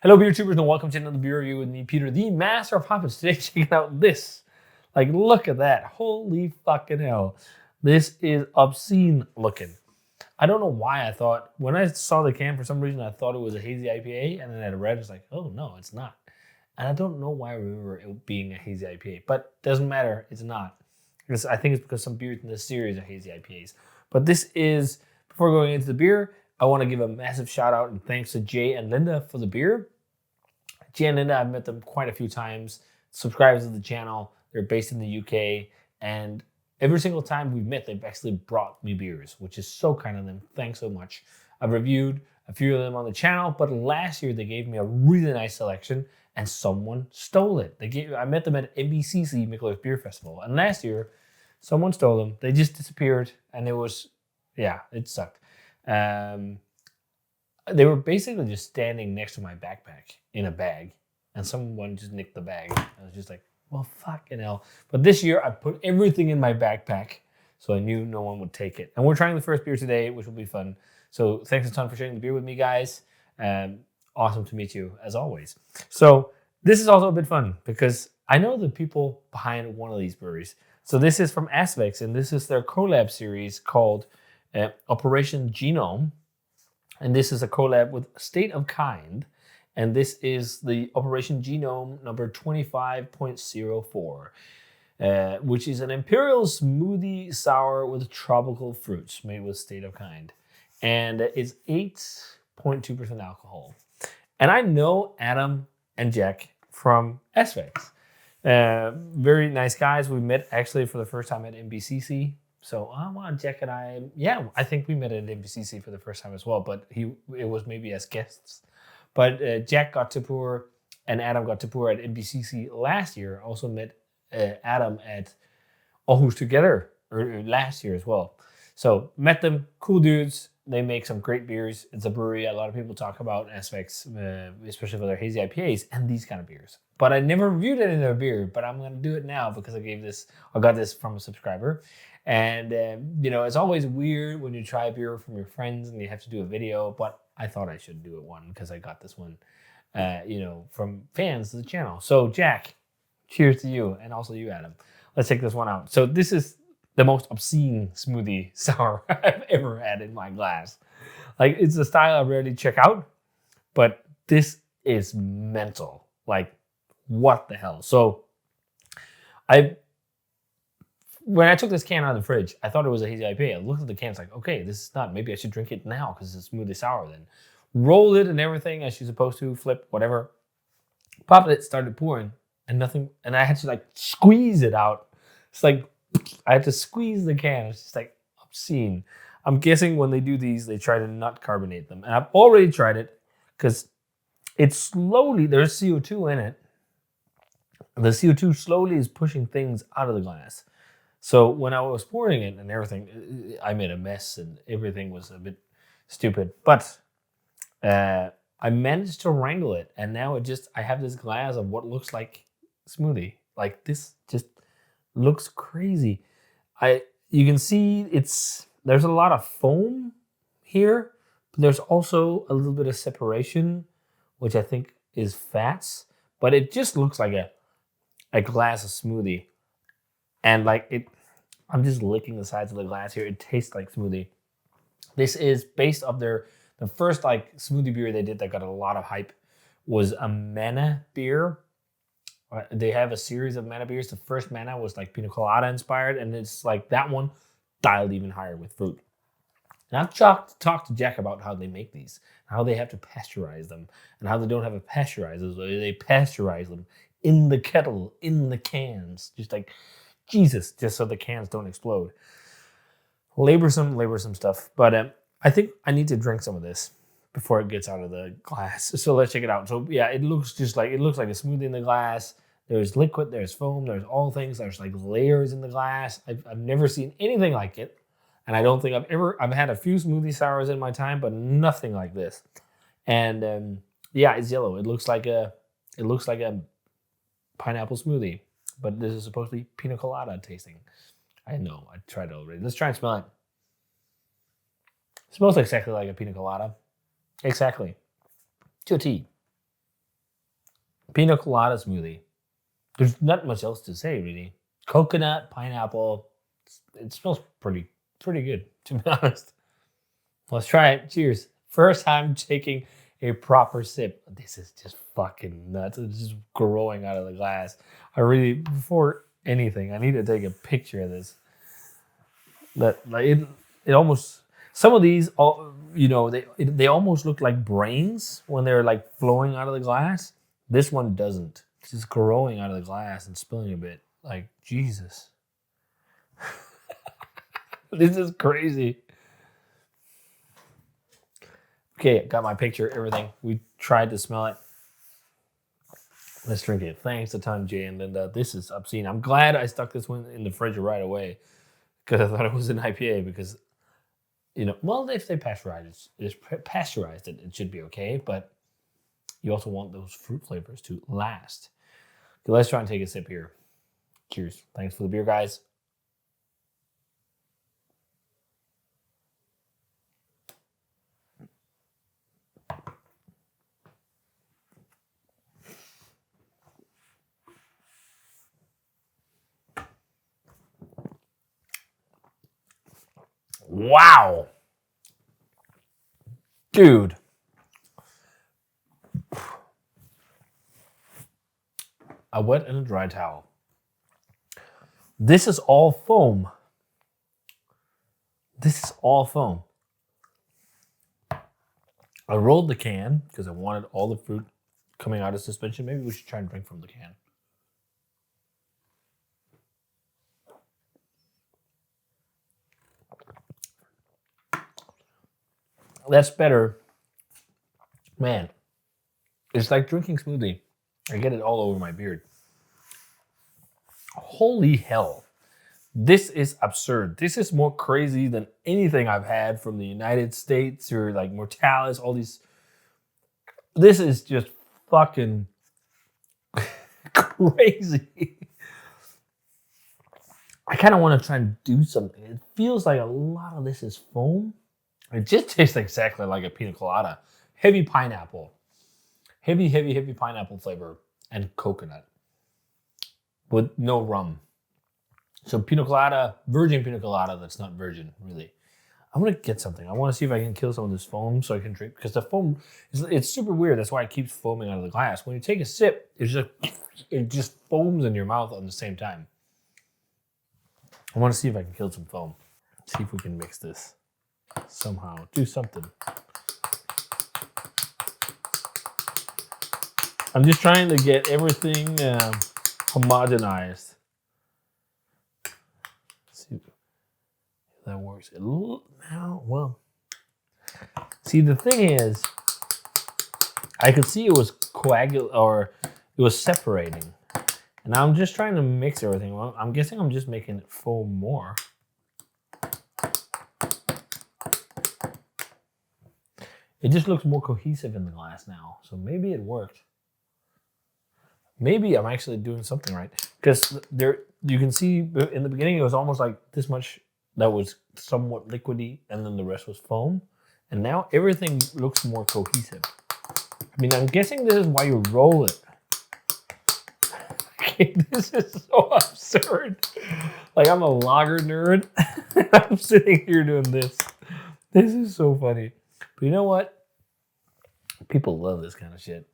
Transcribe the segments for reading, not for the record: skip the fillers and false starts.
Hello, beer tubers, and welcome to another beer review with me, Peter, the master of hoppers. Today, checking out this. Like, look at that. Holy fucking hell. This is obscene looking. I don't know why I thought, when I saw the can, for some reason, I thought it was a hazy IPA, and then I read, it's like, oh, no, it's not. And I don't know why I remember it being a hazy IPA, but doesn't matter, it's not. I think it's because some beers in this series are hazy IPAs. But this is, before going into the beer, I want to give a massive shout out and thanks to Jay and Linda for the beer. Jay and Linda, I've met them quite a few times. Subscribers to the channel. They're based in the UK. And every single time we've met, they've actually brought me beers, which is so kind of them. Thanks so much. I've reviewed a few of them on the channel, but last year they gave me a really nice selection and someone stole it. I met them at MBCC, Michelob Beer Festival. And last year, someone stole them. They just disappeared. And it sucked. They were basically just standing next to my backpack in a bag, and someone just nicked the bag. I was just like, well, fucking hell. But this year, I put everything in my backpack, so I knew no one would take it. And we're trying the first beer today, which will be fun. So thanks a ton for sharing the beer with me, guys. Awesome to meet you, as always. So this is also a bit fun, because I know the people behind one of these breweries. So this is from Azvex, and this is their collab series called Operation Genome. And this is a collab with State of Kind. And this is the Operation Genome number 25.04, which is an imperial smoothie sour with tropical fruits made with State of Kind. And it's 8.2% alcohol. And I know Adam and Jack from Azvex. Very nice guys. We met actually for the first time at MBCC. So Jack and I think we met at MBCC for the first time as well, but it was maybe as guests. But Jack got to pour and Adam got to pour at MBCC last year. Also met Adam at Aarhus Together last year as well. So met them, cool dudes. They make some great beers. It's a brewery a lot of people talk about, Azvex, especially for their hazy IPAs and these kind of beers. But I never reviewed any of their beer, but I'm going to do it now because I got this from a subscriber. And, it's always weird when you try a beer from your friends and you have to do a video, but I thought I should do it one because I got this one, from fans of the channel. So, Jack, cheers to you, and also you, Adam. Let's take this one out. So this is the most obscene smoothie sour I've ever had in my glass. Like, it's a style I rarely check out, but this is mental. Like, what the hell? So, when I took this can out of the fridge, I thought it was a hazy IPA. I looked at the can, it's like, okay, this is not. Maybe I should drink it now because it's smoothie sour then. Rolled it and everything as you're supposed to, flip, whatever. Popped it, started pouring, and nothing. And I had to squeeze it out. It's like, I had to squeeze the can. It's just like obscene. I'm guessing when they do these, they try to not carbonate them. And I've already tried it because there's CO2 in it. The CO2 slowly is pushing things out of the glass. So when I was pouring it and everything, I made a mess and everything was a bit stupid. But I managed to wrangle it. And now I have this glass of what looks like smoothie. Like, this just looks crazy. You can see there's a lot of foam here. But there's also a little bit of separation, which I think is fats. But it just looks like a glass of smoothie. And I'm just licking the sides of the glass here. It tastes like smoothie. This is based off the first smoothie beer they did that got a lot of hype was a Mana beer. They have a series of Mana beers. The first Mana was pina colada inspired, and it's that one dialed even higher with fruit. And I've talked to Jack about how they make these, how they have to pasteurize them, and how they don't have a pasteurizer. They pasteurize them in the kettle, in the cans, just Jesus, just so the cans don't explode. Laborsome stuff. But I think I need to drink some of this before it gets out of the glass. So let's check it out. So yeah, it looks like a smoothie in the glass. There's liquid, there's foam, there's all things. There's layers in the glass. I've never seen anything like it. And I don't think I've had a few smoothie sours in my time, but nothing like this. And it's yellow. It looks like a pineapple smoothie. But this is supposed to be pina colada tasting. I know, I tried it already. Let's try and smell it. It smells exactly like a pina colada. Exactly. To a T. Pina colada smoothie. There's not much else to say, really. Coconut, pineapple. It smells pretty good, to be honest. Let's try it. Cheers. First time taking a proper sip. This is just fucking nuts. It's just growing out of the glass. Before anything, I need to take a picture of this. It almost, some of these, they almost look like brains when they're like flowing out of the glass. This one doesn't. It's just growing out of the glass and spilling a bit. Like, Jesus. This is crazy. Okay, got my picture, everything. We tried to smell it. Let's drink it. Thanks a ton, Jay and Linda. This is obscene. I'm glad I stuck this one in the fridge right away because I thought it was an IPA because, if they pasteurize it, it should be okay. But you also want those fruit flavors to last. Okay, let's try and take a sip here. Cheers. Thanks for the beer, guys. Wow. Dude. A wet and a dry towel. This is all foam. I rolled the can because I wanted all the fruit coming out of suspension. Maybe we should try and drink from the can. That's better. Man, it's like drinking smoothie. I get it all over my beard. Holy hell. This is absurd. This is more crazy than anything I've had from the United States or like Mortalis, all these. This is just fucking crazy. I kind of want to try and do something. It feels like a lot of this is foam. It just tastes exactly like a pina colada. Heavy pineapple. Heavy pineapple flavor and coconut with no rum. So pina colada, virgin pina colada that's not virgin, really. I'm going to get something. I want to see if I can kill some of this foam so I can drink. Because the foam, it's super weird. That's why it keeps foaming out of the glass. When you take a sip, it just foams in your mouth at the same time. I want to see if I can kill some foam. See if we can mix this somehow. Do something. I'm just trying to get everything homogenized. Let's see if that works. See, the thing is, I could see it was it was separating. And now I'm just trying to mix everything. Well, I'm guessing I'm just making it foam more. It just looks more cohesive in the glass now. So maybe it worked. Maybe I'm actually doing something right. Because you can see in the beginning, it was almost like this much that was somewhat liquidy, and then the rest was foam. And now everything looks more cohesive. I mean, I'm guessing this is why you roll it. This is so absurd. Like, I'm a lager nerd. I'm sitting here doing this. This is so funny. But you know what? People love this kind of shit.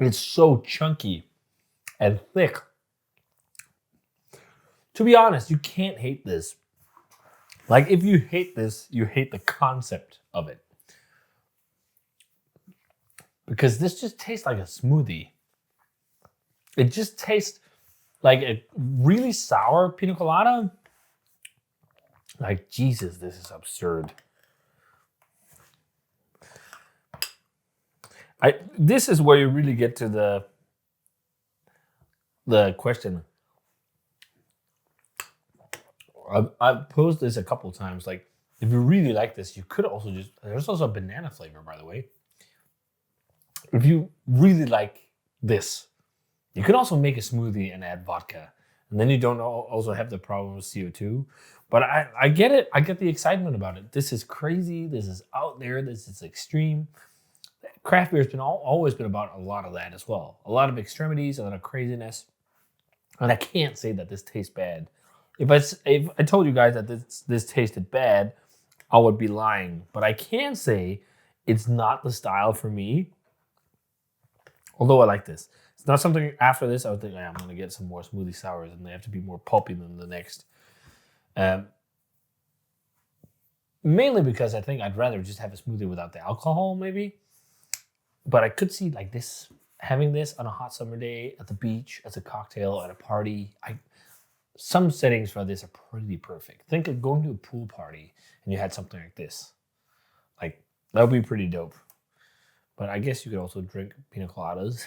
It's so chunky and thick. To be honest, you can't hate this. Like, if you hate this, you hate the concept of it. Because this just tastes like a smoothie. It just tastes like a really sour pina colada. Like, Jesus, this is absurd. This is where you really get to the question. I've posed this a couple of times. Like, if you really like this, you could also there's also a banana flavor, by the way. If you really like this, you could also make a smoothie and add vodka And then you don't also have the problem with CO2. But I get it. I get the excitement about it. This is crazy. This is out there. This is extreme. Craft beer has been always been about a lot of that as well. A lot of extremities, a lot of craziness. And I can't say that this tastes bad. If I told you guys that this tasted bad, I would be lying. But I can say it's not the style for me. Although I like this. It's not something after this I would think, I'm going to get some more smoothie sours and they have to be more pulpy than the next. Mainly because I think I'd rather just have a smoothie without the alcohol, maybe. But I could see like this, having this on a hot summer day at the beach, as a cocktail, at a party. Some settings for this are pretty perfect. Think of going to a pool party and you had something like this. Like, that would be pretty dope. But I guess you could also drink pina coladas.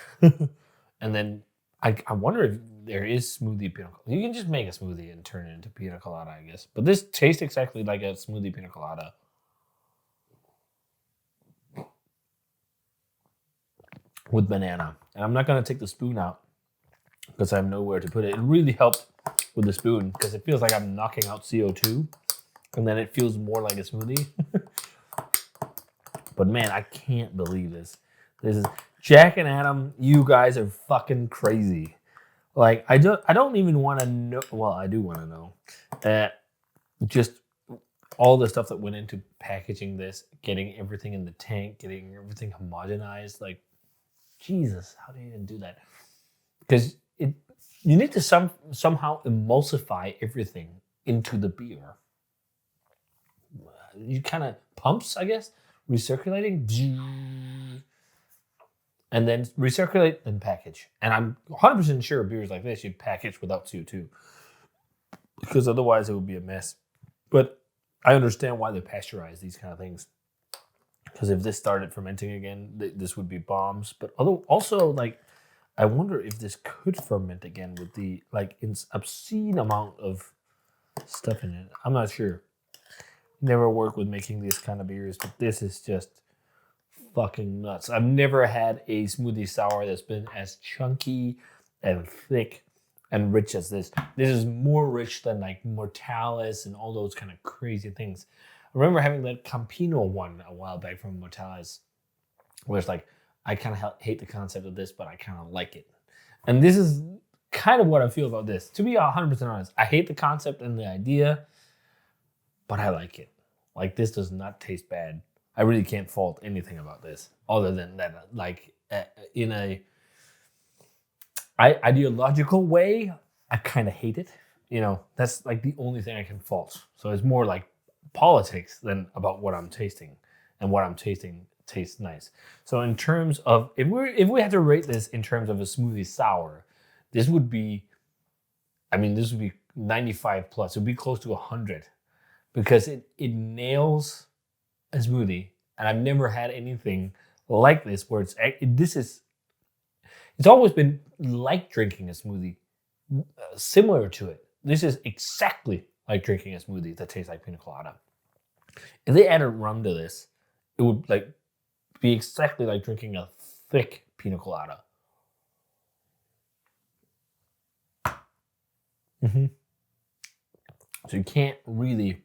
And then I wonder if there is smoothie pina colada. You can just make a smoothie and turn it into pina colada, I guess. But this tastes exactly like a smoothie pina colada. With banana. And I'm not going to take the spoon out because I have nowhere to put it. It really helped with the spoon because it feels like I'm knocking out CO2 and then it feels more like a smoothie. But man, I can't believe this. This is Jack and Adam, you guys are fucking crazy. Like, I don't even want to know. Well, I do want to know. Just all the stuff that went into packaging this, getting everything in the tank, getting everything homogenized. Like, Jesus, how do you even do that? Because you need to somehow emulsify everything into the beer. You kind of pumps, I guess, recirculating, and then recirculate and package. And I'm 100% sure beers like this you'd package without CO2, because otherwise it would be a mess. But I understand why they pasteurize these kind of things. Because if this started fermenting again, this would be bombs. But also, like, I wonder if this could ferment again with the, like, obscene amount of stuff in it. I'm not sure. Never worked with making these kind of beers, but this is just fucking nuts. I've never had a smoothie sour that's been as chunky and thick and rich as this. This is more rich than, like, Mortalis and all those kind of crazy things. I remember having that Campino one a while back from Mortalis, where it's like, I kind of hate the concept of this, but I kind of like it. And this is kind of what I feel about this. To be 100% honest, I hate the concept and the idea, but I like it. Like, this does not taste bad. I really can't fault anything about this, other than that, like, in a ideological way, I kind of hate it. You know, that's like the only thing I can fault. So it's more like politics than about what I'm tasting, and what I'm tasting tastes nice. So in terms of, if we had to rate this in terms of a smoothie sour, this would be 95 plus. It would be close to 100, because it nails a smoothie, and I've never had anything like this where it's always been like drinking a smoothie, similar to it. This is exactly like drinking a smoothie that tastes like pina colada. If they added rum to this, it would like be exactly like drinking a thick pina colada. So you can't really,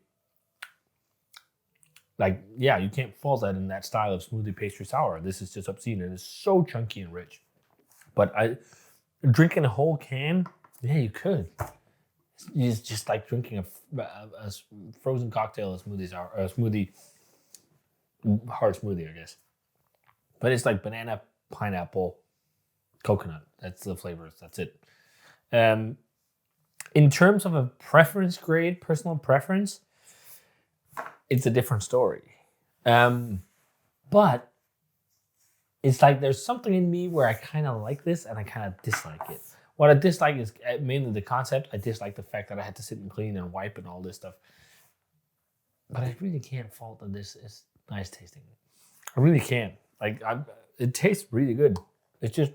like, you can't fault that in that style of smoothie pastry sour. This is just obscene, and it's so chunky and rich. But drinking a whole can, you could. It's just like drinking a frozen cocktail, a smoothie sour, or a smoothie, hard smoothie, I guess. But it's like banana, pineapple, coconut. That's the flavors. That's it. In terms of a preference grade, personal preference, it's a different story. But it's like there's something in me where I kind of like this and I kind of dislike it. What I dislike is mainly the concept. I dislike the fact that I had to sit and clean and wipe and all this stuff. But I really can't fault that this is nice tasting. I really can't. Like, it tastes really good. It's just,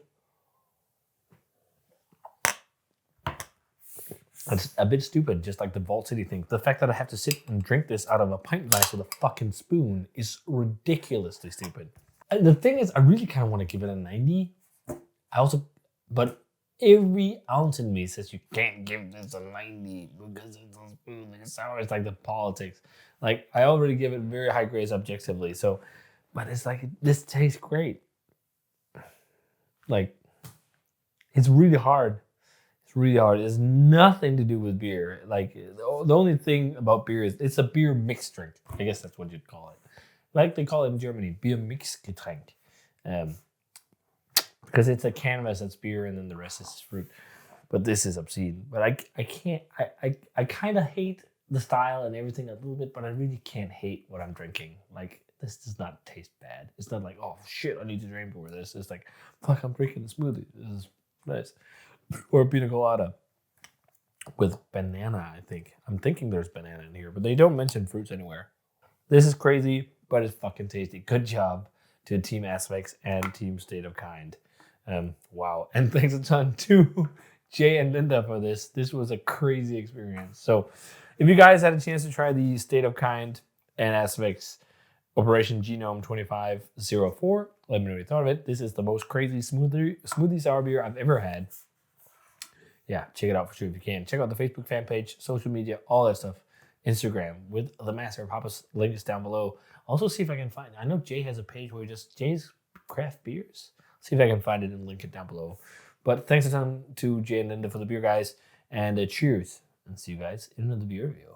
it's a bit stupid, just like the Vault City thing. The fact that I have to sit and drink this out of a pint glass with a fucking spoon is ridiculously stupid. And the thing is, I really kind of want to give it a 90. But every ounce in me says you can't give this a 90 because it's so smooth and sour. It's like the politics. Like I already give it very high grades objectively. So, but it's like this tastes great. Like it's really hard. It's really hard. It's nothing to do with beer. Like the only thing about beer is it's a beer mixed drink. I guess that's what you'd call it. Like they call it in Germany, Bier Mixgetränk. Because it's a canvas that's beer and then the rest is fruit. But this is obscene. But I can't, I kind of hate the style and everything a little bit, but I really can't hate what I'm drinking. Like, this does not taste bad. It's not like, oh shit, I need to drink more of this. It's like, fuck, I'm drinking a smoothie. This is nice. Or a pina colada with banana, I think. I'm thinking there's banana in here, but they don't mention fruits anywhere. This is crazy, but it's fucking tasty. Good job to Team Azvex and Team State of Kind. Wow. And thanks a ton to Jay and Linda for this. This was a crazy experience. So if you guys had a chance to try the State of Kind and Azvex Operation Genome 2504, let me know what you thought of it. This is the most crazy smoothie sour beer I've ever had. Yeah, check it out for sure if you can. Check out the Facebook fan page, social media, all that stuff. Instagram with the Master of Papa's. Link is down below. Also see if I can find, I know Jay has a page where he just, Jay's Craft Beers. See if I can find it and link it down below. But thanks a ton to Jay and Linda for the beer, guys. And cheers. And see you guys in another beer review.